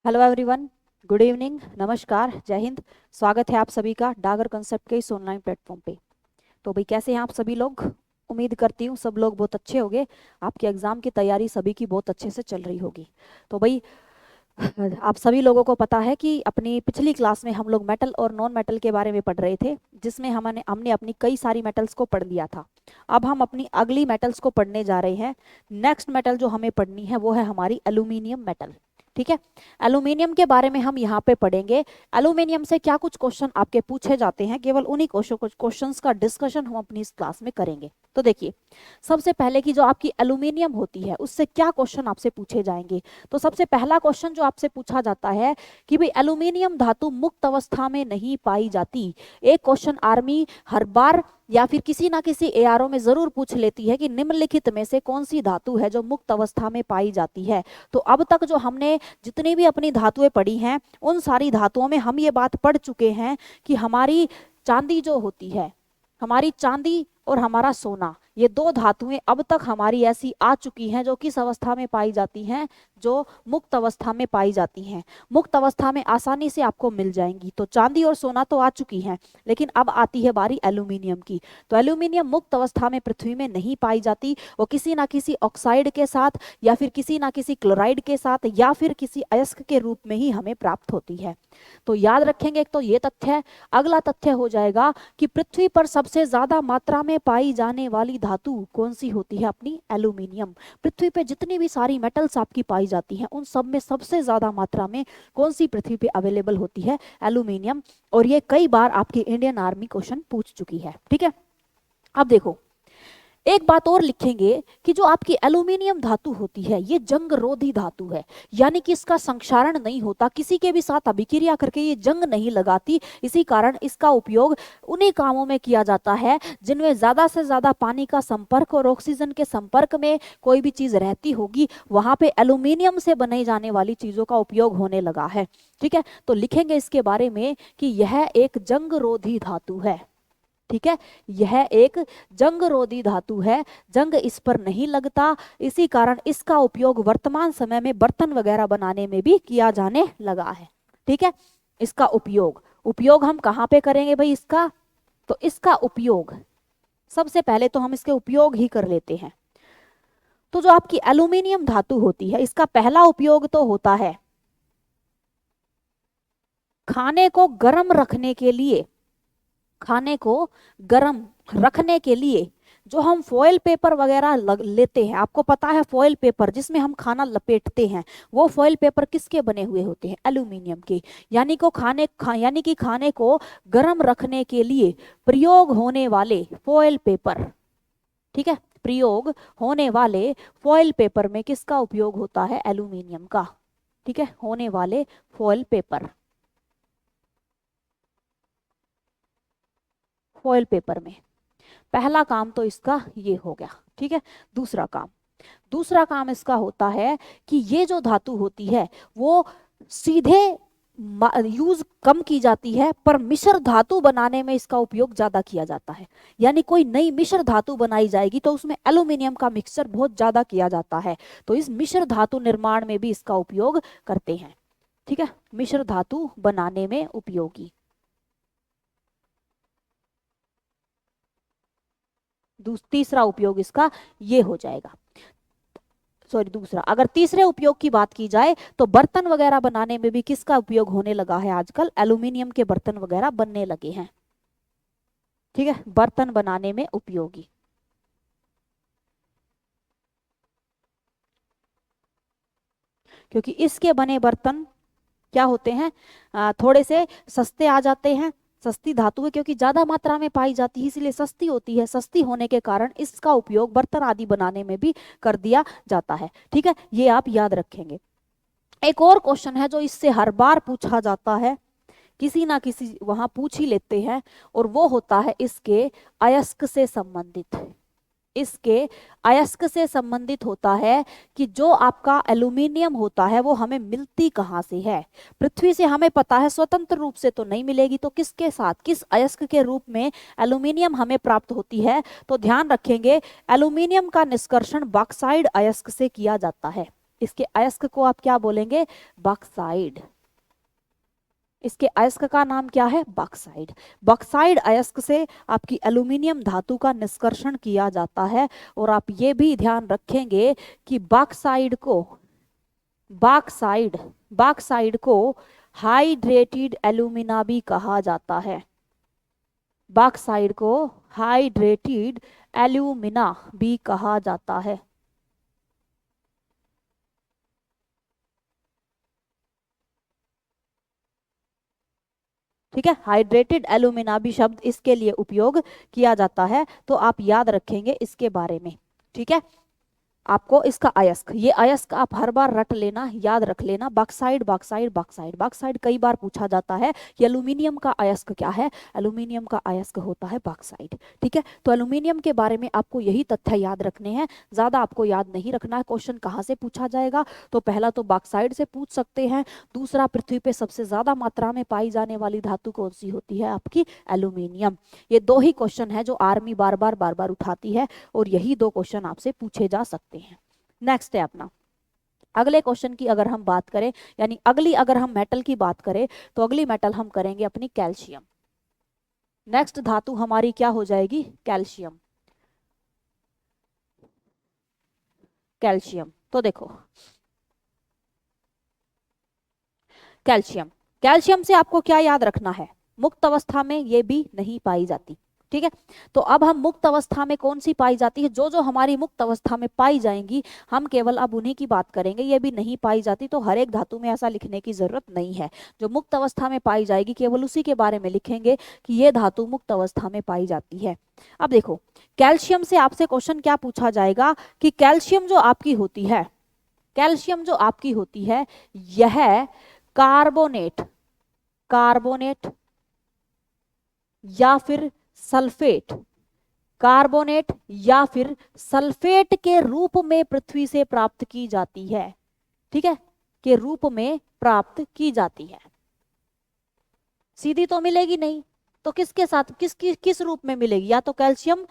Hello everyone. Good evening, नमस्कार, जय हिंद। स्वागत है आप सभी का डागर कंसेप्ट के इस ऑनलाइन प्लेटफॉर्म पे। तो भाई कैसे हैं आप सभी लोग? उम्मीद करती हूँ सब लोग बहुत अच्छे होंगे। आपके एग्जाम की तैयारी सभी की बहुत अच्छे से चल रही होगी। तो भाई आप सभी लोगों को पता है कि अपनी पिछली क्लास में हम लोग मेटल और नॉन मेटल के बारे में पढ़ रहे थे, जिसमें हमने अपनी कई सारी मेटल्स को पढ़ लिया था। अब हम अपनी अगली मेटल्स को पढ़ने जा रहे हैं। नेक्स्ट मेटल जो हमें पढ़नी है वो है हमारी एल्यूमिनियम मेटल। ठीक है, एल्यूमिनियम के बारे में हम यहाँ पे पढ़ेंगे। एल्यूमिनियम से क्या कुछ क्वेश्चन आपके पूछे जाते हैं, केवल उन्हीं क्वेश्चंस का डिस्कशन हम अपनी इस क्लास में करेंगे। तो देखिए, सबसे पहले की जो आपकी एल्यूमिनियम होती है उससे क्या क्वेश्चन आपसे पूछे जाएंगे। तो सबसे पहला क्वेश्चन जो आपसे पूछा जाता है कि भाई एल्यूमिनियम धातु मुक्त अवस्था में नहीं पाई जाती। एक क्वेश्चन आर्मी हर बार या फिर किसी ना किसी एआरओ में जरूर पूछ लेती है कि निम्नलिखित में से कौन सी धातु है जो मुक्त अवस्था में पाई जाती है। तो अब तक जो हमने जितनी भी अपनी धातुएं पढ़ी हैं उन सारी धातुओं में हम ये बात पढ़ चुके हैं कि हमारी चांदी जो होती है, हमारी चांदी और हमारा सोना, ये दो धातुएं अब तक हमारी ऐसी आ चुकी हैं जो किस अवस्था में पाई जाती हैं, जो मुक्त अवस्था में पाई जाती हैं। मुक्त अवस्था में आसानी से आपको मिल जाएंगी। तो चांदी और सोना तो आ चुकी हैं, लेकिन अब आती है बारी एल्यूमिनियम की। तो एल्यूमिनियम मुक्त अवस्था में पृथ्वी में नहीं पाई जाती। वो किसी ना किसी ऑक्साइड के साथ या फिर किसी ना किसी क्लोराइड के साथ या फिर किसी अयस्क के रूप में ही हमें प्राप्त होती है। तो याद रखेंगे, एक तो ये तथ्य है। अगला तथ्य हो जाएगा कि पृथ्वी पर सबसे ज्यादा मात्रा में पाई जाने वाली धातु कौन सी होती है? अपनी एल्यूमिनियम। पृथ्वी पे जितनी भी सारी मेटल्स आपकी पाई जाती हैं उन सब में सबसे ज्यादा मात्रा में कौन सी पृथ्वी पे अवेलेबल होती है? एल्यूमिनियम। और ये कई बार आपकी इंडियन आर्मी क्वेश्चन पूछ चुकी है। ठीक है, अब देखो, एक बात और लिखेंगे कि जो आपकी एल्यूमिनियम धातु होती है ये जंग रोधी धातु है, यानी कि इसका संक्षारण नहीं होता, किसी के भी साथ अभिक्रिया करके ये जंग नहीं लगाती। इसी कारण इसका उपयोग उन्हीं कामों में किया जाता है जिनमें ज्यादा से ज्यादा पानी का संपर्क और ऑक्सीजन के संपर्क में कोई भी चीज रहती होगी, वहां पे एल्यूमिनियम से बनाई जाने वाली चीजों का उपयोग होने लगा है। ठीक है, तो लिखेंगे इसके बारे में कि यह एक जंग रोधी धातु है। ठीक है, यह एक जंग रोधी धातु है, जंग इस पर नहीं लगता। इसी कारण इसका उपयोग वर्तमान समय में बर्तन वगैरह बनाने में भी किया जाने लगा है। ठीक है, इसका उपयोग उपयोग हम कहाँ पे करेंगे भाई इसका? तो इसका उपयोग सबसे पहले तो हम इसके उपयोग ही कर लेते हैं। तो जो आपकी एल्यूमिनियम धातु होती है इसका पहला उपयोग तो होता है खाने को गर्म रखने के लिए। खाने को गर्म रखने के लिए जो हम फॉयल पेपर वगैरह लेते हैं, आपको पता है फॉयल पेपर जिसमें हम खाना लपेटते हैं, वो फॉयल पेपर किसके बने हुए होते हैं? एल्यूमिनियम के। यानी कि खाने को गर्म रखने के लिए प्रयोग होने वाले फॉयल पेपर। ठीक है, प्रयोग होने वाले फॉयल पेपर में किसका उपयोग होता है? एल्यूमिनियम का। ठीक है, होने वाले फॉयल पेपर, फॉयल पेपर में पहला काम तो इसका ये हो गया। ठीक है, दूसरा काम इसका होता है कि ये जो धातु होती है वो सीधे यूज कम की जाती है, पर मिश्र धातु बनाने में इसका उपयोग ज्यादा किया जाता है। यानी कोई नई मिश्र धातु बनाई जाएगी तो उसमें एल्यूमिनियम का मिक्सचर बहुत ज्यादा किया जाता है, तो इस मिश्र धातु निर्माण में भी इसका उपयोग करते हैं। ठीक है, मिश्र धातु बनाने में उपयोगी। तीसरा उपयोग इसका ये हो जाएगा। सॉरी, दूसरा। अगर तीसरे उपयोग की बात की जाए तो बर्तन वगैरह बनाने में भी किसका उपयोग होने लगा है? आजकल एल्यूमिनियम के बर्तन वगैरह बनने लगे हैं। ठीक है, बर्तन बनाने में उपयोगी। क्योंकि इसके बने बर्तन क्या होते हैं? थोड़े से सस्ते आ जाते हैं। सस्ती धातु है क्योंकि ज्यादा मात्रा में पाई जाती है, इसलिए सस्ती होती है। सस्ती होने के कारण इसका उपयोग बर्तन आदि बनाने में भी कर दिया जाता है। ठीक है, ये आप याद रखेंगे। एक और क्वेश्चन है जो इससे हर बार पूछा जाता है, किसी ना किसी वहां पूछ ही लेते हैं, और वो होता है इसके अयस्क से संबंधित। इसके अयस्क से संबंधित होता है कि जो आपका एल्यूमिनियम होता है वो हमें मिलती कहाँ से है? पृथ्वी से हमें पता है स्वतंत्र रूप से तो नहीं मिलेगी, तो किसके साथ, किस अयस्क के रूप में एल्यूमिनियम हमें प्राप्त होती है? तो ध्यान रखेंगे, एल्यूमिनियम का निष्कर्षण बॉक्साइड अयस्क से किया जाता है। इसके अयस्क को आप क्या बोलेंगे? बॉक्साइड। इसके अयस्क का नाम क्या है? बॉक्साइड। बॉक्साइड अयस्क से आपकी एल्यूमिनियम धातु का निष्कर्षण किया जाता है। और आप ये भी ध्यान रखेंगे कि बॉक्साइड को बॉक्साइड को हाइड्रेटेड एल्यूमिना भी कहा जाता है। बॉक्साइड को हाइड्रेटेड एल्यूमिना भी कहा जाता है। ठीक है, हाइड्रेटेड एल्यूमिना भी शब्द इसके लिए उपयोग किया जाता है, तो आप याद रखेंगे इसके बारे में। ठीक है, आपको इसका अयस्क, ये अयस्क आप हर बार रट लेना, याद रख लेना, बॉक्साइड बॉक्साइड बॉक्साइड बॉक्साइड कई बार पूछा जाता है कि एल्यूमिनियम का अयस्क क्या है? एल्यूमिनियम का अयस्क होता है बॉक्साइड। ठीक है, तो एल्यूमिनियम के बारे में आपको यही तथ्य याद रखने हैं, ज्यादा आपको याद नहीं रखना है। क्वेश्चन कहाँ से पूछा जाएगा? तो पहला तो बॉक्साइड से पूछ सकते हैं, दूसरा पृथ्वी पे सबसे ज्यादा मात्रा में पाई जाने वाली धातु कौन सी होती है? आपकी एल्यूमिनियम। ये दो ही क्वेश्चन है जो आर्मी बार बार उठाती है, और यही दो क्वेश्चन आपसे पूछे जा सकते हैं। नेक्स्ट है अपना अगले क्वेश्चन की अगर हम बात करें, यानी अगली अगर हम मेटल की बात करें, तो अगली मेटल हम करेंगे अपनी कैल्शियम। नेक्स्ट धातु हमारी क्या हो जाएगी? कैल्शियम। कैल्शियम, तो देखो कैल्शियम, कैल्शियम से आपको क्या याद रखना है? मुक्त अवस्था में ये भी नहीं पाई जाती। ठीक है, तो अब हम मुक्त अवस्था में कौन सी पाई जाती है? जो जो हमारी मुक्त अवस्था में पाई जाएंगी हम केवल अब उन्हीं की बात करेंगे, ये भी नहीं पाई जाती तो हर एक धातु में ऐसा लिखने की जरूरत नहीं है। जो मुक्त अवस्था में पाई जाएगी केवल उसी के बारे में लिखेंगे कि ये धातु मुक्त अवस्था में पाई जाती है। अब देखो, कैल्शियम से आपसे क्वेश्चन क्या पूछा जाएगा कि कैल्शियम जो आपकी होती है, कैल्शियम जो आपकी होती है, यह कार्बोनेट कार्बोनेट या फिर सल्फेट, कार्बोनेट या फिर सल्फेट के रूप में पृथ्वी से प्राप्त की जाती है। ठीक है, के रूप में प्राप्त की जाती है। सीधी तो मिलेगी नहीं, तो किसके साथ किस रूप में मिलेगी? या तो कैल्शियम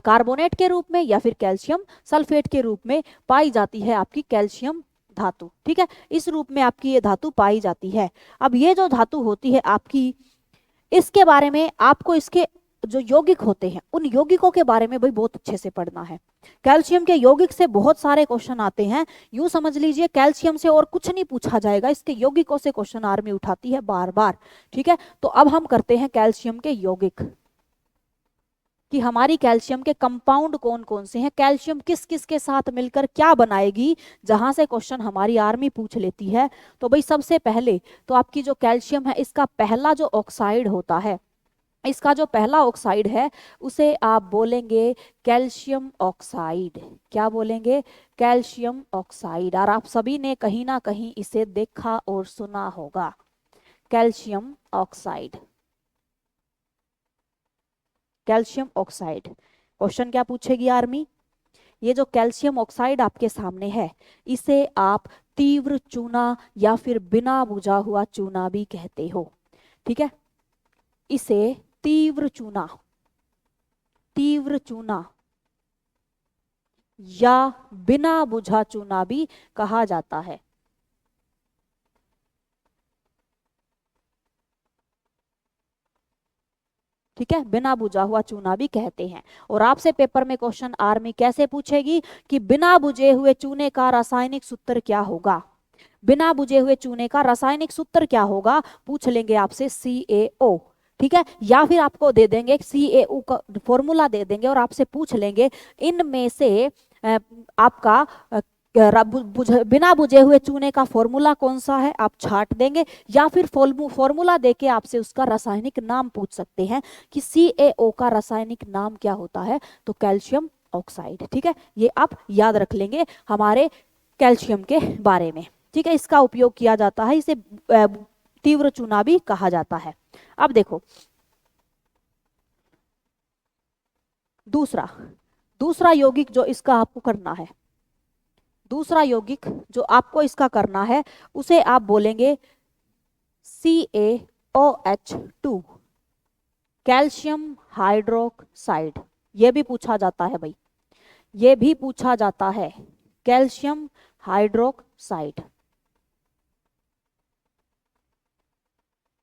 कार्बोनेट के रूप में या फिर कैल्शियम सल्फेट के रूप में पाई जाती है आपकी कैल्शियम धातु। ठीक है, इस रूप में आपकी ये धातु पाई जाती है। अब ये जो धातु होती है आपकी, इसके बारे में आपको इसके जो यौगिक होते हैं उन यौगिकों के बारे में भाई बहुत अच्छे से पढ़ना है। कैल्शियम के यौगिक से बहुत सारे क्वेश्चन आते हैं, यूं समझ लीजिए कैल्शियम से और कुछ नहीं पूछा जाएगा, इसके यौगिकों से क्वेश्चन आर्मी उठाती है बार बार। ठीक है, तो अब हम करते हैं कैल्शियम के यौगिक, कि हमारी कैल्शियम के कंपाउंड कौन कौन से हैं, कैल्शियम किस किस के साथ मिलकर क्या बनाएगी, जहां से क्वेश्चन हमारी आर्मी पूछ लेती है। तो भाई सबसे पहले तो आपकी जो कैल्शियम है इसका पहला जो ऑक्साइड होता है, इसका जो पहला ऑक्साइड है उसे आप बोलेंगे कैल्शियम ऑक्साइड। क्या बोलेंगे? Calcium oxide. और आप सभी ने कहीं ना कहीं इसे देखा और सुना होगा, calcium oxide. Calcium oxide question क्या पूछेगी आर्मी? ये जो कैल्शियम ऑक्साइड आपके सामने है इसे आप तीव्र चूना या फिर बिना बुझा हुआ चूना भी कहते हो। ठीक है, इसे तीव्र चूना या बिना बुझा चूना भी कहा जाता है। ठीक है, बिना बुझा हुआ चूना भी कहते हैं। और आपसे पेपर में क्वेश्चन आर्मी कैसे पूछेगी कि बिना बुझे हुए चूने का रासायनिक सूत्र क्या होगा? बिना बुझे हुए चूने का रासायनिक सूत्र क्या होगा? पूछ लेंगे आपसे CaO। ठीक है, या फिर आपको दे देंगे CaO का फॉर्मूला दे देंगे और आपसे पूछ लेंगे इनमें से आपका बिना बुझे हुए चूने का फॉर्मूला कौन सा है, आप छाट देंगे, या फिर फॉर्मूला देके आपसे उसका रासायनिक नाम पूछ सकते हैं कि CaO का रासायनिक नाम क्या होता है, तो कैल्शियम ऑक्साइड। ठीक है, ये आप याद रख लेंगे हमारे कैल्शियम के बारे में। ठीक है, इसका उपयोग किया जाता है, इसे तीव्र चूना भी कहा जाता है। अब देखो दूसरा यौगिक जो इसका आपको करना है, दूसरा यौगिक जो आपको इसका करना है उसे आप बोलेंगे CaOH2, कैल्शियम हाइड्रोक्साइड। ये भी पूछा जाता है भाई, ये भी पूछा जाता है, कैल्शियम हाइड्रोक्साइड। हाइड्रोक्साइड।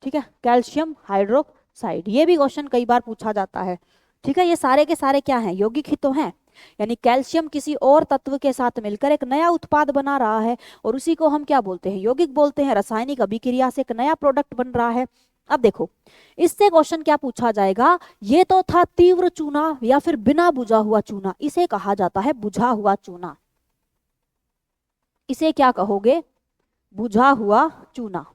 ठीक है, कैल्शियम हाइड्रोक्साइड, ये भी क्वेश्चन कई बार पूछा जाता है। ठीक है, ये सारे के सारे क्या हैं, यौगिक ही तो हैं। यानी कैल्शियम किसी और तत्व के साथ मिलकर एक नया उत्पाद बना रहा है और उसी को हम क्या बोलते हैं, यौगिक बोलते हैं। रासायनिक अभिक्रिया से एक नया प्रोडक्ट बन रहा है। अब देखो, इससे क्वेश्चन क्या पूछा जाएगा, ये तो था तीव्र चूना या फिर बिना बुझा हुआ चूना, इसे कहा जाता है बुझा हुआ चूना। इसे क्या कहोगे, बुझा हुआ चूना।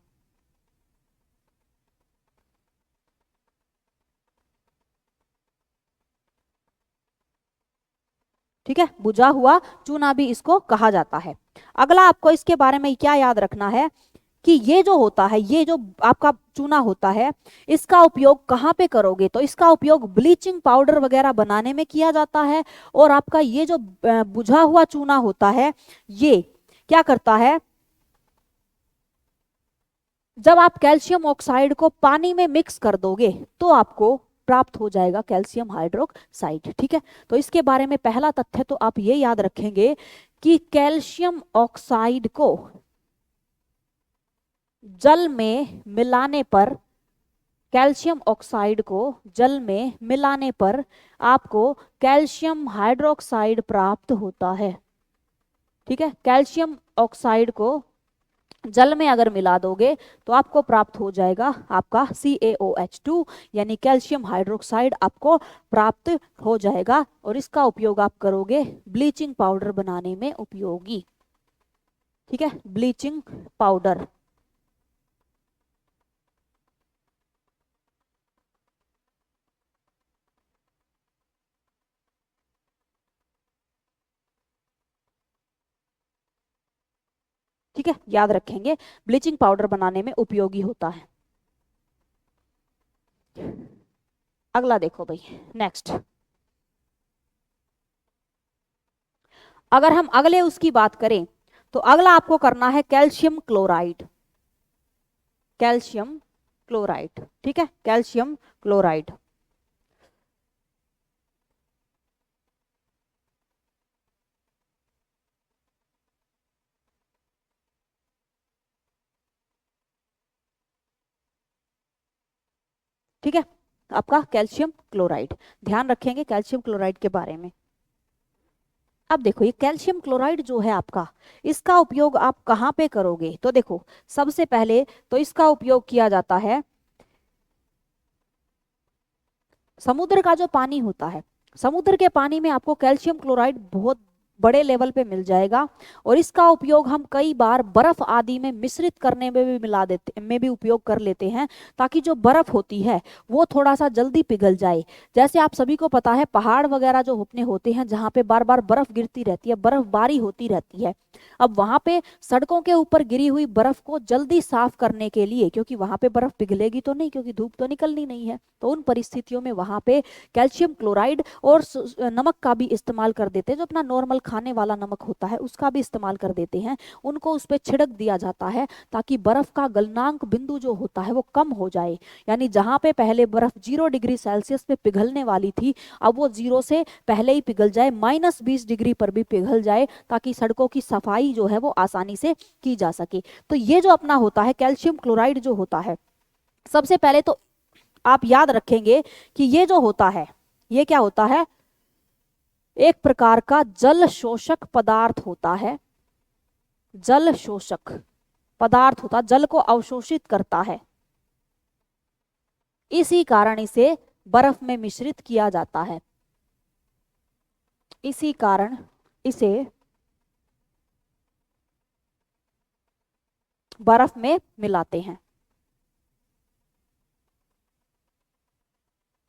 ठीक है, बुझा हुआ चूना भी इसको कहा जाता है। अगला आपको इसके बारे में क्या याद रखना है कि ये जो होता है, ये जो आपका चूना होता है, इसका उपयोग कहाँ पे करोगे, तो इसका उपयोग ब्लीचिंग पाउडर वगैरह बनाने में किया जाता है। और आपका ये जो बुझा हुआ चूना होता है, ये क्या करता है, जब आप कैल्शियम ऑक्साइड को पानी में मिक्स कर दोगे तो आपको प्राप्त हो जाएगा कैल्शियम हाइड्रोक्साइड। ठीक है, तो इसके बारे में पहला तथ्य तो आप ये याद रखेंगे कि कैल्शियम ऑक्साइड को जल में मिलाने पर, कैल्शियम ऑक्साइड को जल में मिलाने पर आपको कैल्शियम हाइड्रोक्साइड प्राप्त होता है। ठीक है, कैल्शियम ऑक्साइड को जल में अगर मिला दोगे तो आपको प्राप्त हो जाएगा आपका CaOH2, यानी कैल्शियम हाइड्रोक्साइड आपको प्राप्त हो जाएगा और इसका उपयोग आप करोगे ब्लीचिंग पाउडर बनाने में उपयोगी। ठीक है, ब्लीचिंग पाउडर। ठीक है, याद रखेंगे, ब्लीचिंग पाउडर बनाने में उपयोगी होता है। अगला देखो भाई, नेक्स्ट, अगर हम अगले उसकी बात करें तो अगला आपको करना है कैल्शियम क्लोराइड। कैल्शियम क्लोराइड, ठीक है, कैल्शियम क्लोराइड। ठीक है, आपका कैल्शियम क्लोराइड, ध्यान रखेंगे कैल्शियम क्लोराइड के बारे में। अब देखो, ये कैल्शियम क्लोराइड जो है आपका, इसका उपयोग आप कहाँ पे करोगे, तो देखो सबसे पहले तो इसका उपयोग किया जाता है, समुद्र का जो पानी होता है, समुद्र के पानी में आपको कैल्शियम क्लोराइड बहुत बड़े लेवल पे मिल जाएगा। और इसका उपयोग हम कई बार बर्फ आदि में मिश्रित करने में भी मिला देते में भी उपयोग कर लेते हैं, ताकि जो बर्फ होती है वो थोड़ा सा जल्दी पिघल जाए। जैसे आप सभी को पता है, पहाड़ वगैरह जो अपने होते हैं जहाँ पे बार बार बर्फ गिरती रहती है, बर्फबारी होती रहती है, अब वहां पे सड़कों के ऊपर गिरी हुई बर्फ को जल्दी साफ करने के लिए, क्योंकि वहां पे बर्फ पिघलेगी तो नहीं, क्योंकि धूप तो निकलनी नहीं है, तो उन परिस्थितियों में वहां पे कैल्शियम क्लोराइड और नमक का भी इस्तेमाल कर देते हैं, जो अपना नॉर्मल खाने वाला नमक होता है उसका भी इस्तेमाल कर देते हैं, उनको उस पर छिड़क दिया जाता है ताकि बर्फ का गलनांक बिंदु जो होता है वो कम हो जाए। यानी जहां पे पहले बर्फ 0 डिग्री सेल्सियस पे पिघलने वाली थी, अब वो 0 से पहले ही पिघल जाए, -20 डिग्री पर भी पिघल जाए, ताकि सड़कों की सफाई जो है वो आसानी से की जा सके। तो ये जो अपना होता है कैल्शियम क्लोराइड जो होता है, सबसे पहले तो आप याद रखेंगे कि ये जो होता है, ये क्या होता है, एक प्रकार का जल शोषक पदार्थ होता है, जल शोषक पदार्थ होता, जल को अवशोषित करता है, इसी कारण इसे बर्फ में मिश्रित किया जाता है, इसी कारण इसे बर्फ में मिलाते हैं।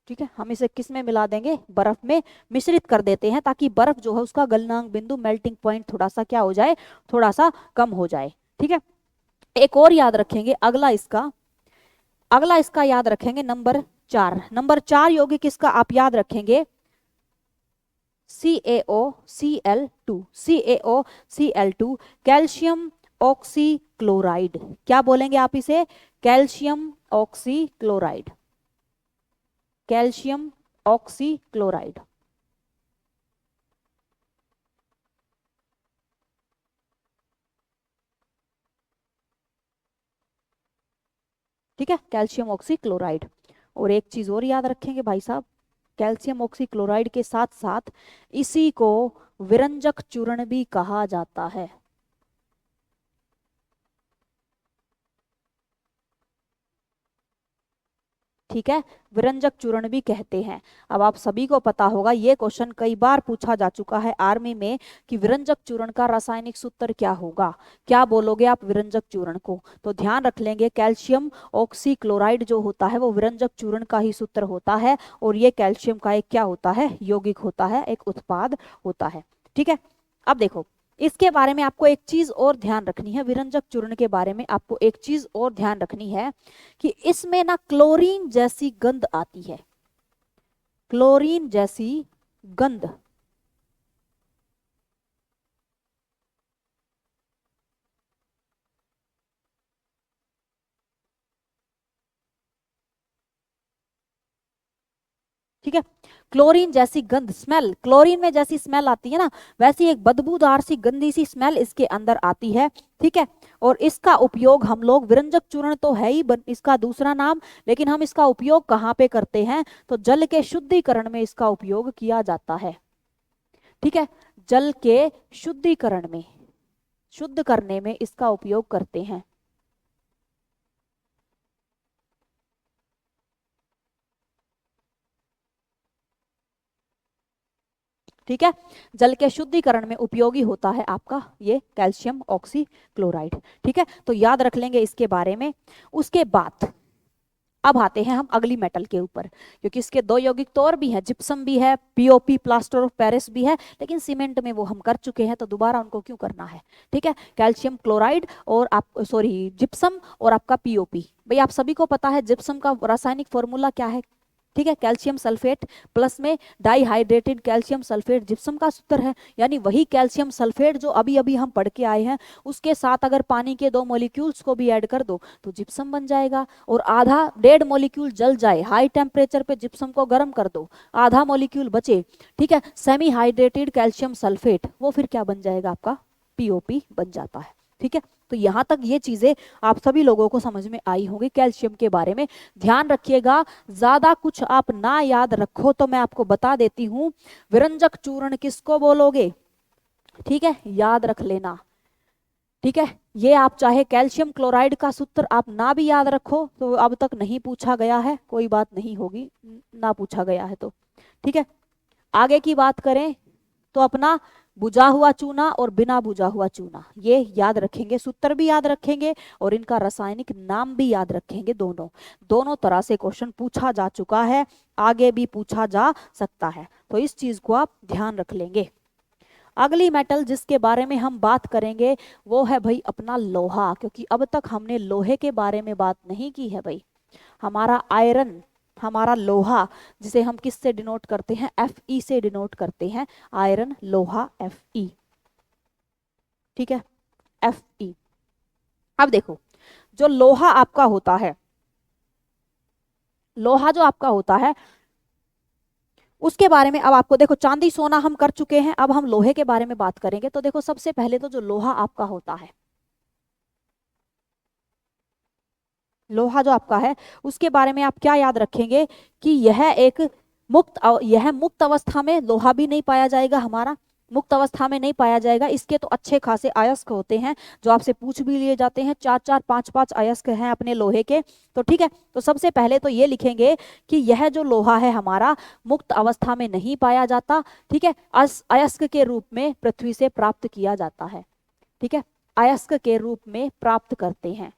ठीक है, हम इसे किस में मिला देंगे, बर्फ में मिश्रित कर देते हैं, ताकि बर्फ जो है उसका गलनांक बिंदु, मेल्टिंग पॉइंट थोड़ा सा क्या हो जाए, थोड़ा सा कम हो जाए। ठीक है, एक और याद रखेंगे, अगला इसका याद रखेंगे नंबर 4। नंबर 4 यौगिक इसका आप याद रखेंगे CaOCl2, CaOCl2, कैल्शियम ऑक्सीक्लोराइड। क्या बोलेंगे आप इसे, कैल्शियम ऑक्सीक्लोराइड, कैल्शियम ऑक्सीक्लोराइड। ठीक है, कैल्शियम ऑक्सीक्लोराइड। और एक चीज और याद रखेंगे भाई साहब, कैल्शियम ऑक्सीक्लोराइड के साथ साथ इसी को विरंजक चूर्ण भी कहा जाता है। ठीक है, विरंजक चूर्ण भी कहते हैं। अब आप सभी को पता होगा, ये क्वेश्चन कई बार पूछा जा चुका है आर्मी में कि विरंजक चूर्ण का रासायनिक सूत्र क्या होगा। क्या बोलोगे आप विरंजक चूर्ण को? तो ध्यान रख लेंगे, कैल्शियम ऑक्सीक्लोराइड जो होता है वो विरंजक चूर्ण का ही सूत्र होता है, और ये कैल्शियम का एक क्या होता है, यौगिक होता है, एक उत्पाद होता है। ठीक है, अब देखो इसके बारे में आपको एक चीज और ध्यान रखनी है, विरंजक चूर्ण के बारे में आपको एक चीज और ध्यान रखनी है कि इसमें ना क्लोरीन जैसी गंध आती है, क्लोरीन जैसी गंध। ठीक है, क्लोरीन जैसी गंध, स्मेल, क्लोरीन में जैसी स्मेल आती है ना, वैसी एक बदबूदार सी गंदी सी स्मेल इसके अंदर आती है। ठीक है, और इसका उपयोग हम लोग, विरंजक चूर्ण तो है ही इसका दूसरा नाम, लेकिन हम इसका उपयोग कहाँ पे करते हैं, तो जल के शुद्धिकरण में इसका उपयोग किया जाता है। ठीक है, जल के शुद्धिकरण में, शुद्ध करने में इसका उपयोग करते हैं। ठीक है, जल के शुद्धिकरण में उपयोगी होता है आपका ये कैल्शियम ऑक्सीक्लोराइड। ठीक है, तो याद रख लेंगे इसके बारे में। उसके बाद अब आते हैं हम अगली मेटल के ऊपर, क्योंकि इसके दो यौगिक तो और भी हैं, जिप्सम भी है, पीओपी प्लास्टर ऑफ पेरिस भी है, लेकिन सीमेंट में वो हम कर चुके हैं, तो दोबारा उनको क्यों करना है। ठीक है, कैल्शियम क्लोराइड और आप सॉरी जिप्सम और आपका पीओपी। भाई आप सभी को पता है जिप्सम का रासायनिक फॉर्मूला क्या है। ठीक है, कैल्शियम सल्फेट प्लस में डाइहाइड्रेटेड कैल्शियम सल्फेट जिप्सम का सूत्र है, यानी वही कैल्शियम सल्फेट जो अभी अभी हम पढ़ के आए हैं, उसके साथ अगर पानी के 2 मॉलिक्यूल्स को भी ऐड कर दो तो जिप्सम बन जाएगा। और आधा 1.5 मॉलिक्यूल जल जाए, हाई टेम्परेचर पे जिप्सम को गर्म कर दो, आधा मॉलिक्यूल बचे, ठीक है, सेमी हाइड्रेटेड कैल्शियम सल्फेट, वो फिर क्या बन जाएगा, आपका पीओपी बन जाता है। ठीक है, तो यहां तक ये चीजें आप सभी लोगों को समझ में आई होंगी कैल्शियम के बारे में। ध्यान रखिएगा, ज्यादा कुछ आप ना याद रखो तो मैं आपको बता देती हूं, विरंजक चूर्ण किसको बोलोगे। ठीक है, याद रख लेना। ठीक है, ये आप चाहे कैल्शियम क्लोराइड का सूत्र आप ना भी याद रखो, तो अब तक नहीं पूछा गया है, कोई बात नहीं होगी, ना पूछा गया है तो। ठीक है, आगे की बात करें तो अपना बुझा हुआ चूना और बिना बुझा हुआ चूना, ये याद रखेंगे, सूत्र भी याद रखेंगे और इनका रासायनिक नाम भी याद रखेंगे। दोनों दोनों तरह से क्वेश्चन पूछा जा चुका है, आगे भी पूछा जा सकता है, तो इस चीज को आप ध्यान रख लेंगे। अगली मेटल जिसके बारे में हम बात करेंगे वो है भाई अपना लोहा, क्योंकि अब तक हमने लोहे के बारे में बात नहीं की है भाई। हमारा आयरन, हमारा लोहा, जिसे हम किस से डिनोट करते हैं, Fe से डिनोट करते हैं, आयरन लोहा Fe। ठीक है, Fe। अब देखो, जो लोहा आपका होता है, लोहा जो आपका होता है उसके बारे में अब आपको देखो, चांदी सोना हम कर चुके हैं, अब हम लोहे के बारे में बात करेंगे। तो देखो सबसे पहले तो जो लोहा आपका होता है, लोहा जो आपका है उसके बारे में आप क्या याद रखेंगे कि यह मुक्त अवस्था में लोहा भी नहीं पाया जाएगा, हमारा मुक्त अवस्था में नहीं पाया जाएगा। इसके तो अच्छे खासे अयस्क होते हैं जो आपसे पूछ भी लिए जाते हैं, 4 4 5 5 अयस्क हैं अपने लोहे के। तो ठीक है, तो सबसे पहले तो ये लिखेंगे कि यह जो लोहा है हमारा मुक्त अवस्था में नहीं पाया जाता। ठीक है, अयस्क के रूप में पृथ्वी से प्राप्त किया जाता है। ठीक है, अयस्क के रूप में प्राप्त करते हैं,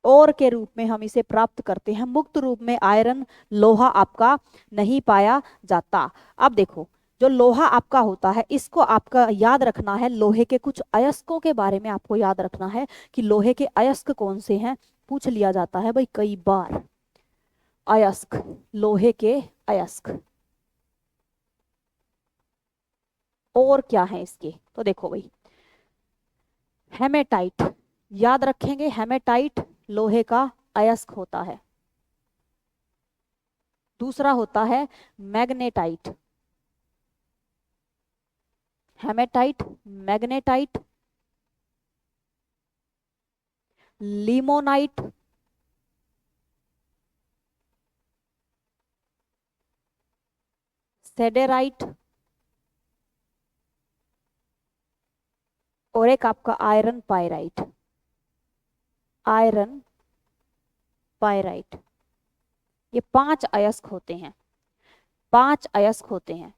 और के रूप में हम इसे प्राप्त करते हैं, मुक्त रूप में आयरन लोहा आपका नहीं पाया जाता। अब देखो, जो लोहा आपका होता है इसको आपका याद रखना है, लोहे के कुछ अयस्कों के बारे में आपको याद रखना है कि लोहे के अयस्क कौन से हैं, पूछ लिया जाता है भाई कई बार। अयस्क, लोहे के अयस्क और क्या है इसके, तो देखो भाई, हेमेटाइट, याद रखेंगे, हेमेटाइट लोहे का अयस्क होता है। दूसरा होता है मैग्नेटाइट, हेमेटाइट, मैग्नेटाइट, लिमोनाइट, सेडेराइट, और एक आपका आयरन पायराइट। आयरन पायराइट, ये 5 अयस्क होते हैं, 5 अयस्क होते हैं।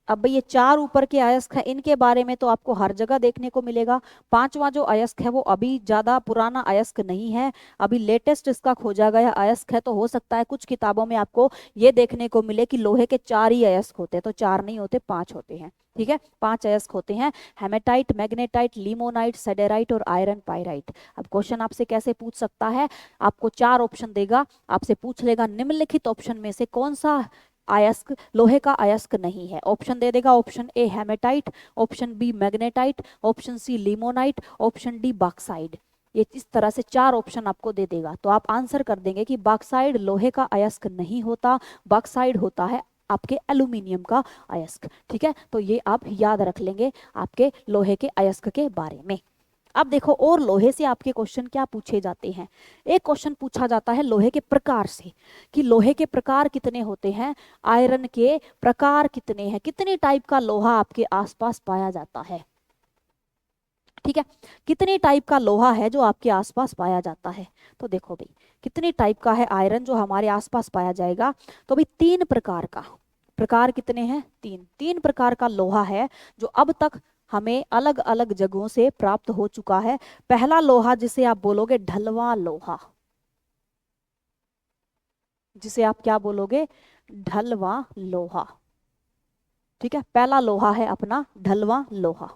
अब ये 4 ऊपर के अयस्क हैं, इनके बारे में तो आपको हर जगह देखने को मिलेगा। 5वां जो अयस्क है वो अभी ज्यादा पुराना अयस्क नहीं है, अभी लेटेस्ट इसका खोजा गया अयस्क है। तो हो सकता है कुछ किताबों में आपको ये देखने को मिले कि लोहे के 4 ही अयस्क होते हैं, तो 4 नहीं होते, 5 होते हैं। ठीक है, 5 अयस्क होते हैं, हेमेटाइट, मैग्नेटाइट, लिमोनाइट, सेडेराइट और आयरन पायराइट। अब क्वेश्चन आपसे कैसे पूछ सकता है, आपको 4 ऑप्शन देगा, आपसे पूछ लेगा निम्नलिखित ऑप्शन में से कौन सा अयस्क लोहे का अयस्क नहीं है। ऑप्शन दे देगा, option A hematite, option B magnetite, option C limonite, option D bauxite. ये इस तरह से 4 ऑप्शन आपको दे देगा, तो आप आंसर कर देंगे कि बॉक्साइड लोहे का अयस्क नहीं होता, बॉक्साइड होता है आपके एल्यूमिनियम का अयस्क। ठीक है, तो ये आप याद रख लेंगे आपके लोहे के अयस्क के बारे में। अब देखो और लोहे से आपके क्वेश्चन क्या पूछे जाते हैं। एक क्वेश्चन पूछा जाता है लोहे के प्रकार से, कि लोहे के प्रकार कितने होते हैं, आयरन के प्रकार कितने हैं, कितने टाइप का लोहा आपके आसपास पाया जाता है। ठीक है, कितने टाइप का लोहा है जो आपके आसपास पाया जाता है। तो देखो भाई, कितने टाइप का है आयरन जो हमारे आसपास पाया जाएगा, तो भाई 3 प्रकार का। प्रकार कितने हैं, 3। 3 प्रकार का लोहा है जो अब तक हमें अलग अलग जगहों से प्राप्त हो चुका है। पहला लोहा जिसे आप बोलोगे ढलवा लोहा, जिसे आप क्या बोलोगे, ढलवा लोहा। ठीक है, पहला लोहा है अपना ढलवा लोहा,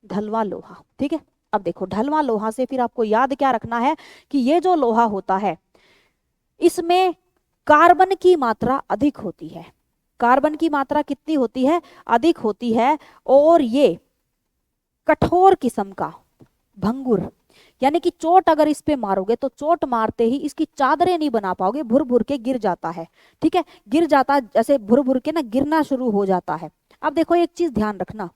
ढलवा लोहा। ठीक है, अब देखो ढलवा लोहा से फिर आपको याद क्या रखना है कि ये जो लोहा होता है इसमें कार्बन की मात्रा अधिक होती है। कार्बन की मात्रा कितनी होती है, अधिक होती है। और ये कठोर किस्म का भंगुर, यानी कि चोट अगर इस पे मारोगे तो चोट मारते ही इसकी चादरें नहीं बना पाओगे, भुर भुर के गिर जाता है। ठीक है, गिर जाता है, जैसे भुर भुर के ना गिरना शुरू हो जाता है। अब देखो एक चीज ध्यान रखना,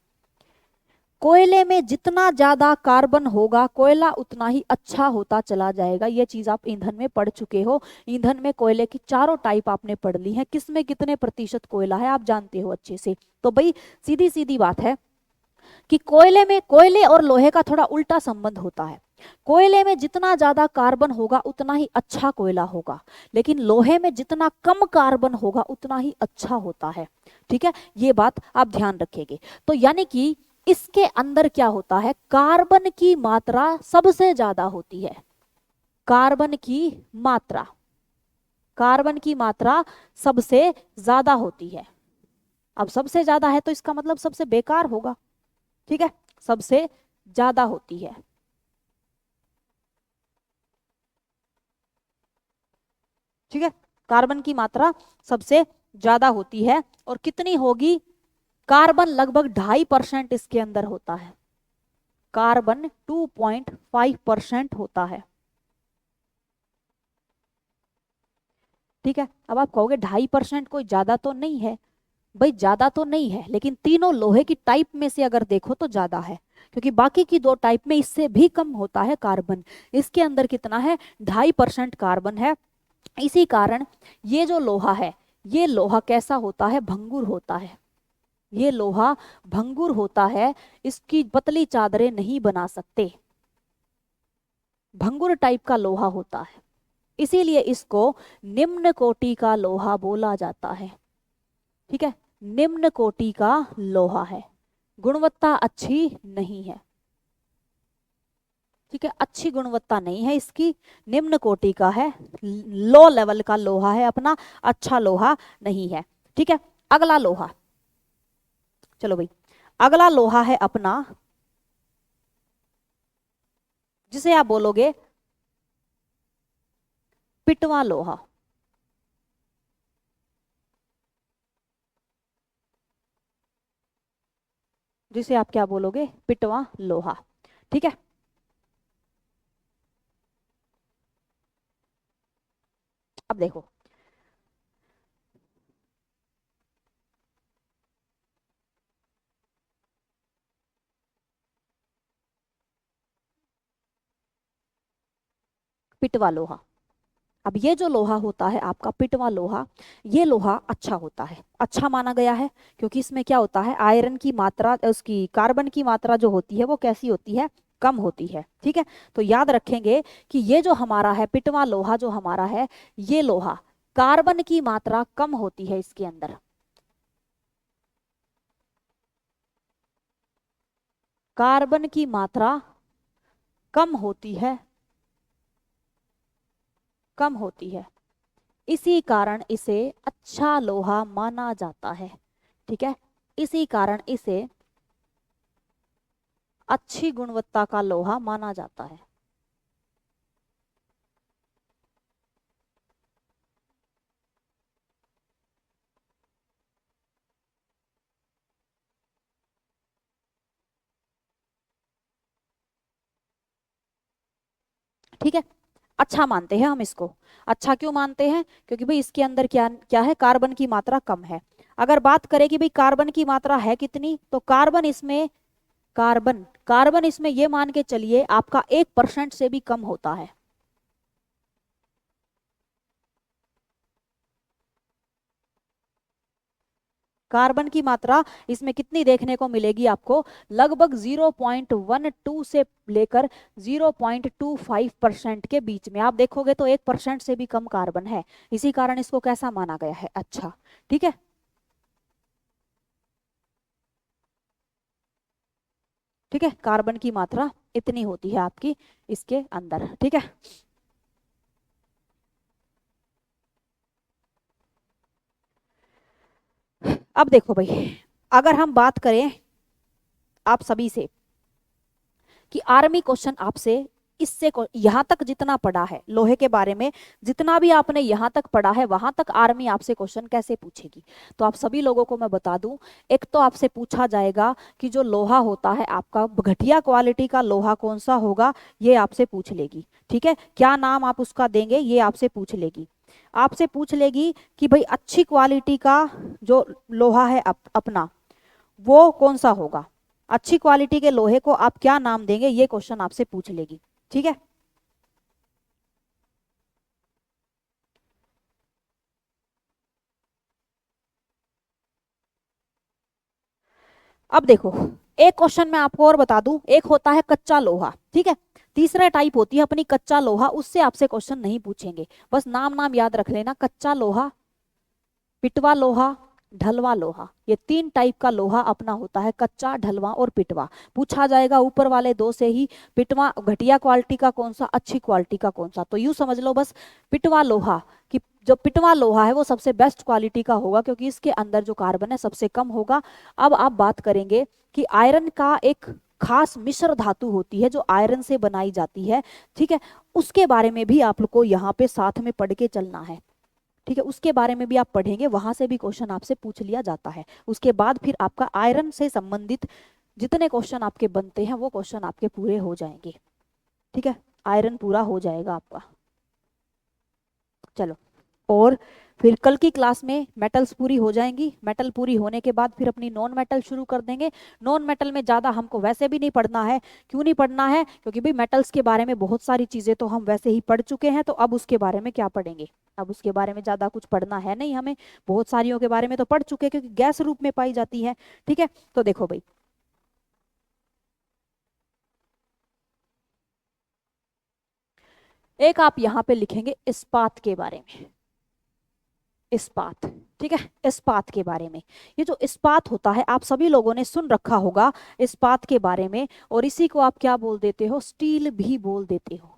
कोयले में जितना ज्यादा कार्बन होगा कोयला उतना ही अच्छा होता चला जाएगा। ये चीज आप ईंधन में पढ़ चुके हो, ईंधन में कोयले की चारों टाइप आपने पढ़ ली है, किसमें कितने प्रतिशत कोयला है आप जानते हो अच्छे से। तो भाई सीधी सीधी बात है कि कोयले में, कोयले और लोहे का थोड़ा उल्टा संबंध होता है। कोयले में जितना ज्यादा कार्बन होगा उतना ही अच्छा कोयला होगा, लेकिन लोहे में जितना कम कार्बन होगा उतना ही अच्छा होता है। ठीक है, ये बात आप ध्यान रखेंगे। तो यानी कि इसके अंदर क्या होता है, कार्बन की मात्रा सबसे ज्यादा होती है। कार्बन की मात्रा, कार्बन की मात्रा सबसे ज्यादा होती है। अब सबसे ज्यादा है तो इसका मतलब सबसे बेकार होगा। ठीक है, सबसे ज्यादा होती है। ठीक है, कार्बन की मात्रा सबसे ज्यादा होती है। और कितनी होगी, कार्बन लगभग 2.5% इसके अंदर होता है। कार्बन 2.5% होता है। ठीक है, अब आप कहोगे 2.5% कोई ज्यादा तो नहीं है। भाई ज्यादा तो नहीं है, लेकिन तीनों लोहे की टाइप में से अगर देखो तो ज्यादा है, क्योंकि बाकी की 2 टाइप में इससे भी कम होता है कार्बन। इसके अंदर कितना है, 2.5% कार्बन है। इसी कारण ये जो लोहा है, ये लोहा कैसा होता है, भंगुर होता है। ये लोहा भंगुर होता है, इसकी पतली चादरें नहीं बना सकते, भंगुर टाइप का लोहा होता है। इसीलिए इसको निम्न कोटि का लोहा बोला जाता है। ठीक है, निम्न कोटि का लोहा है, गुणवत्ता अच्छी नहीं है। ठीक है, अच्छी गुणवत्ता नहीं है इसकी, निम्न कोटि का है, लो लेवल का लोहा है अपना, अच्छा लोहा नहीं है। ठीक है, अगला लोहा, चलो भाई, अगला लोहा है अपना जिसे आप बोलोगे पिटवा लोहा। जिसे आप क्या बोलोगे, पिटवा लोहा। ठीक है, अब देखो पिटवा लोहा। अब ये जो लोहा होता है आपका पिटवा लोहा, ये लोहा अच्छा होता है, अच्छा माना गया है, क्योंकि इसमें क्या होता है, आयरन की मात्रा, उसकी कार्बन की मात्रा जो होती है वो कैसी होती है, कम होती है। ठीक है, तो याद रखेंगे कि ये जो हमारा है पिटवा लोहा, जो हमारा है ये लोहा, कार्बन की मात्रा कम होती है इसके अंदर, कार्बन की मात्रा कम होती है, कम होती है, इसी कारण इसे अच्छा लोहा माना जाता है। ठीक है, इसी कारण इसे अच्छी गुणवत्ता का लोहा माना जाता है। ठीक है, अच्छा मानते हैं हम इसको। अच्छा क्यों मानते हैं, क्योंकि भाई इसके अंदर क्या क्या है, कार्बन की मात्रा कम है। अगर बात करें कि भाई कार्बन की मात्रा है कितनी, तो कार्बन इसमें, कार्बन कार्बन इसमें ये मान के चलिए आपका 1% से भी कम होता है। कार्बन की मात्रा इसमें कितनी देखने को मिलेगी आपको, लगभग 0.12 से लेकर 0.25% के बीच में। आप देखोगे तो 1% से भी कम कार्बन है, इसी कारण इसको कैसा माना गया है, अच्छा। ठीक है, ठीक है, कार्बन की मात्रा इतनी होती है आपकी इसके अंदर। ठीक है, अब देखो भाई, अगर हम बात करें आप सभी से कि आर्मी क्वेश्चन आपसे इससे को यहां तक जितना पढ़ा है लोहे के बारे में, जितना भी आपने यहां तक पढ़ा है वहां तक आर्मी आपसे क्वेश्चन कैसे पूछेगी। तो आप सभी लोगों को मैं बता दूं, एक तो आपसे पूछा जाएगा कि जो लोहा होता है आपका घटिया क्वालिटी का लोहा कौन सा होगा, ये आपसे पूछ लेगी। ठीक है, क्या नाम आप उसका देंगे ये आपसे पूछ लेगी। आपसे पूछ लेगी कि भाई अच्छी क्वालिटी का जो लोहा है अपना, वो कौन सा होगा, अच्छी क्वालिटी के लोहे को आप क्या नाम देंगे, ये क्वेश्चन आपसे पूछ लेगी। ठीक है, अब देखो, एक क्वेश्चन मैं आपको और बता दूं, एक होता है कच्चा लोहा। ठीक है, तीसरा टाइप होती है अपनी कच्चा लोहा, उससे आपसे क्वेश्चन नहीं पूछेंगे, बस नाम नाम याद रख लेना, कच्चा लोहा, पिटवा लोहा, ढलवा लोहा। ये तीन टाइप का लोहा अपना होता है, कच्चा, ढलवा और पिटवा। पूछा जाएगा ऊपर वाले दो से ही, पिटवा घटिया क्वालिटी का कौन सा, अच्छी क्वालिटी का कौन सा। तो यूं समझ लो बस, पिटवा लोहा कि जो पिटवा लोहा है वो सबसे बेस्ट क्वालिटी का होगा, क्योंकि इसके अंदर जो कार्बन है सबसे कम होगा। अब आप बात करेंगे कि आयरन का एक खास मिश्र धातु होती है जो आयरन से बनाई जाती है। ठीक है, उसके बारे में भी आप लोग को यहाँ पे साथ में पढ़ के चलना है। ठीक है, उसके बारे में भी आप पढ़ेंगे, वहां से भी क्वेश्चन आपसे पूछ लिया जाता है। उसके बाद फिर आपका आयरन से संबंधित जितने क्वेश्चन आपके बनते हैं वो क्वेश्चन आपके पूरे हो जाएंगे। ठीक है, आयरन पूरा हो जाएगा आपका। चलो, और फिर कल की क्लास में मेटल्स पूरी हो जाएंगी, मेटल पूरी होने के बाद फिर अपनी नॉन मेटल शुरू कर देंगे। नॉन मेटल में ज़्यादा हमको वैसे भी नहीं पढ़ना है। क्यों नहीं पढ़ना है, क्योंकि भाई मेटल्स के बारे में बहुत सारी चीज़ें तो हम वैसे ही पढ़ चुके हैं, तो अब उसके बारे में क्या पढ़ेंगे, अब उसके बारे में ज़्यादा कुछ पढ़ना है नहीं हमें। बहुत सारियों के बारे में तो पढ़ चुके हैं, क्योंकि गैस रूप में पाई जाती है। ठीक है, तो देखो भाई, एक आप यहाँ पे लिखेंगे इस्पात के बारे में, इस्पात। ठीक है, इस्पात के बारे में, ये जो इस्पात होता है आप सभी लोगों ने सुन रखा होगा इस्पात के बारे में, और इसी को आप क्या बोल देते हो, स्टील भी बोल देते हो।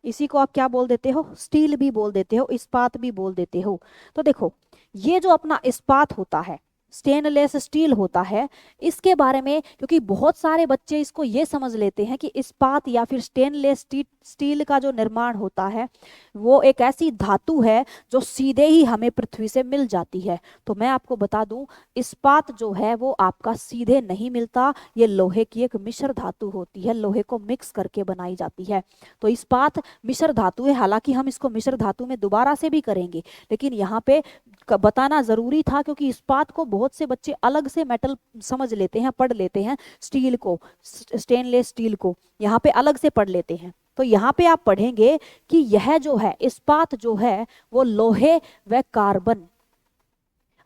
इसी को आप क्या बोल देते हो, स्टील भी बोल देते हो, इस्पात भी बोल देते हो। तो देखो, ये जो अपना इस्पात होता है, स्टेनलेस स्टील होता है, इसके बारे में, क्योंकि बहुत सारे बच्चे इसको ये समझ लेते हैं कि इस्पात या फिर स्टेनलेस स्टील का जो निर्माण होता है वो एक ऐसी धातु है जो सीधे ही हमें पृथ्वी से मिल जाती है। तो मैं आपको बता दूं, इस्पात जो है वो आपका सीधे नहीं मिलता, ये लोहे की एक मिश्र धातु होती है, लोहे को मिक्स करके बनाई जाती है। तो इस्पात मिश्र धातु है, हालांकि हम इसको मिश्र धातु में दोबारा से भी करेंगे, लेकिन यहाँ पे बताना जरूरी था, क्योंकि इस्पात को बहुत से बच्चे अलग से मेटल समझ लेते हैं, पढ़ लेते हैं, स्टील को, स्टेनलेस स्टील को यहाँ पे अलग से पढ़ लेते हैं। तो यहाँ पे आप पढ़ेंगे कि यह जो है इस्पात जो है वो लोहे व कार्बन,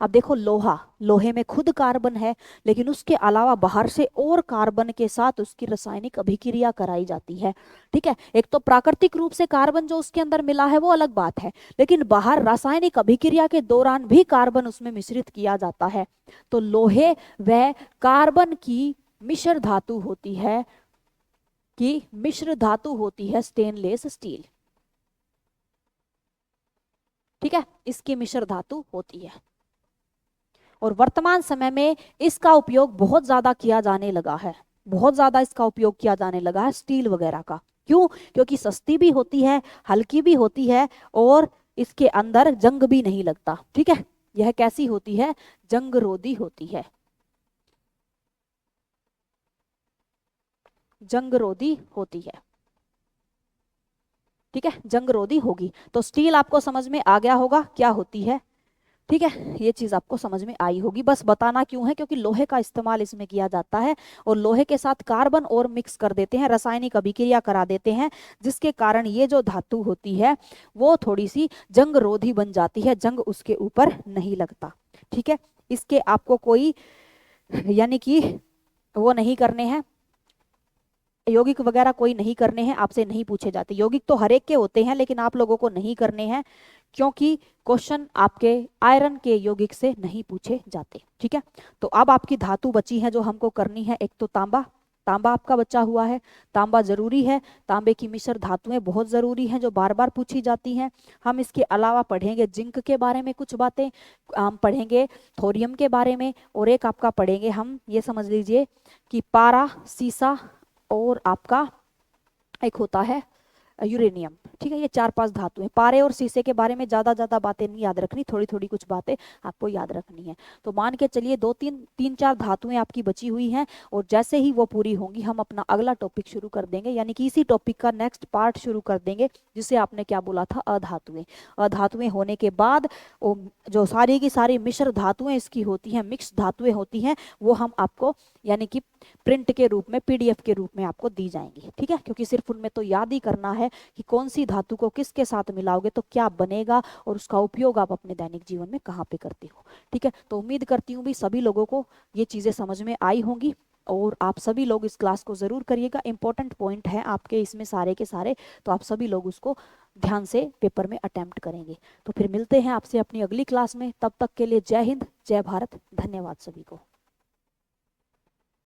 अब देखो लोहा, लोहे में खुद कार्बन है लेकिन उसके अलावा बाहर से और कार्बन के साथ उसकी रासायनिक अभिक्रिया कराई जाती है। ठीक है, एक तो प्राकृतिक रूप से कार्बन जो उसके अंदर मिला है वो अलग बात है, लेकिन बाहर रासायनिक अभिक्रिया के दौरान भी कार्बन उसमें मिश्रित किया जाता है। तो लोहे व कार्बन की मिश्र धातु होती है, कि मिश्र धातु होती है स्टेनलेस स्टील। ठीक है, इसकी मिश्र धातु होती है और वर्तमान समय में इसका उपयोग बहुत ज्यादा किया जाने लगा है, बहुत ज्यादा इसका उपयोग किया जाने लगा है स्टील वगैरह का। क्यों? क्योंकि सस्ती भी होती है, हल्की भी होती है और इसके अंदर जंग भी नहीं लगता। ठीक है, यह कैसी होती है? जंग रोधी होती है, जंग रोधी होती है। ठीक है, जंग रोधी होगी। तो स्टील आपको समझ में आ गया होगा क्या होती है। ठीक है, ये चीज आपको समझ में आई होगी। बस बताना क्यों है, क्योंकि लोहे का इस्तेमाल इसमें किया जाता है और लोहे के साथ कार्बन और मिक्स कर देते हैं, रासायनिक अभिक्रिया करा देते हैं, जिसके कारण ये जो धातु होती है वो थोड़ी सी जंग रोधी बन जाती है, जंग उसके ऊपर नहीं लगता। ठीक है, इसके आपको कोई यानी कि वो नहीं करने हैं, यौगिक वगैरह कोई नहीं करने हैं, आपसे नहीं पूछे जाते। यौगिक तो हर एक के होते हैं लेकिन आप लोगों को नहीं करने हैं, क्योंकि क्वेश्चन आपके आयरन के यौगिक से नहीं पूछे जाते। ठीक है, तो अब आपकी धातु बची है जो हमको करनी है। एक तो तांबा, तांबा आपका बचा हुआ है, तांबा जरूरी है, तांबे की मिश्र धातुएं बहुत जरूरी हैं जो बार बार पूछी जाती हैं। हम इसके अलावा पढ़ेंगे जिंक के बारे में कुछ बातें, हम पढ़ेंगे थोरियम के बारे में, और एक आपका पढ़ेंगे हम, ये समझ लीजिए कि पारा, सीसा और आपका एक होता है यूरेनियम। ठीक है, ये 4-5 धातु हैं। पारे और शीशे के बारे में ज्यादा बातें नहीं याद रखनी, थोड़ी थोड़ी कुछ बातें आपको याद रखनी है। तो मान के चलिए 2-3-4 धातुएं आपकी बची हुई हैं, और जैसे ही वो पूरी होंगी हम अपना अगला टॉपिक शुरू कर देंगे, यानी कि इसी टॉपिक का नेक्स्ट पार्ट शुरू कर देंगे, जिसे आपने क्या बोला था, अधातुएं। अधातुएं होने के बाद वो जो सारी की सारी मिश्र धातुएं इसकी होती हैं, मिक्स धातुएं होती हैं, वो हम आपको यानी कि प्रिंट के रूप में, पीडीएफ के रूप में आपको दी जाएंगी। ठीक है, क्योंकि सिर्फ उनमें तो याद ही करना है कि कौन सी धातु को किसके साथ मिलाओगे तो क्या बनेगा, और उसका उपयोग आप अपने दैनिक जीवन में कहाँ पे करते हो। ठीक है, तो उम्मीद करती हूँ भी सभी लोगों को ये चीज़ें समझ में आई होंगी, और आप सभी लोग इस क्लास को ज़रूर करिएगा। इंपॉर्टेंट पॉइंट है आपके इसमें सारे के सारे, तो आप सभी लोग उसको ध्यान से पेपर में अटेम्प्ट करेंगे। तो फिर मिलते हैं आपसे अपनी अगली क्लास में, तब तक के लिए जय हिंद, जय भारत, धन्यवाद सभी को।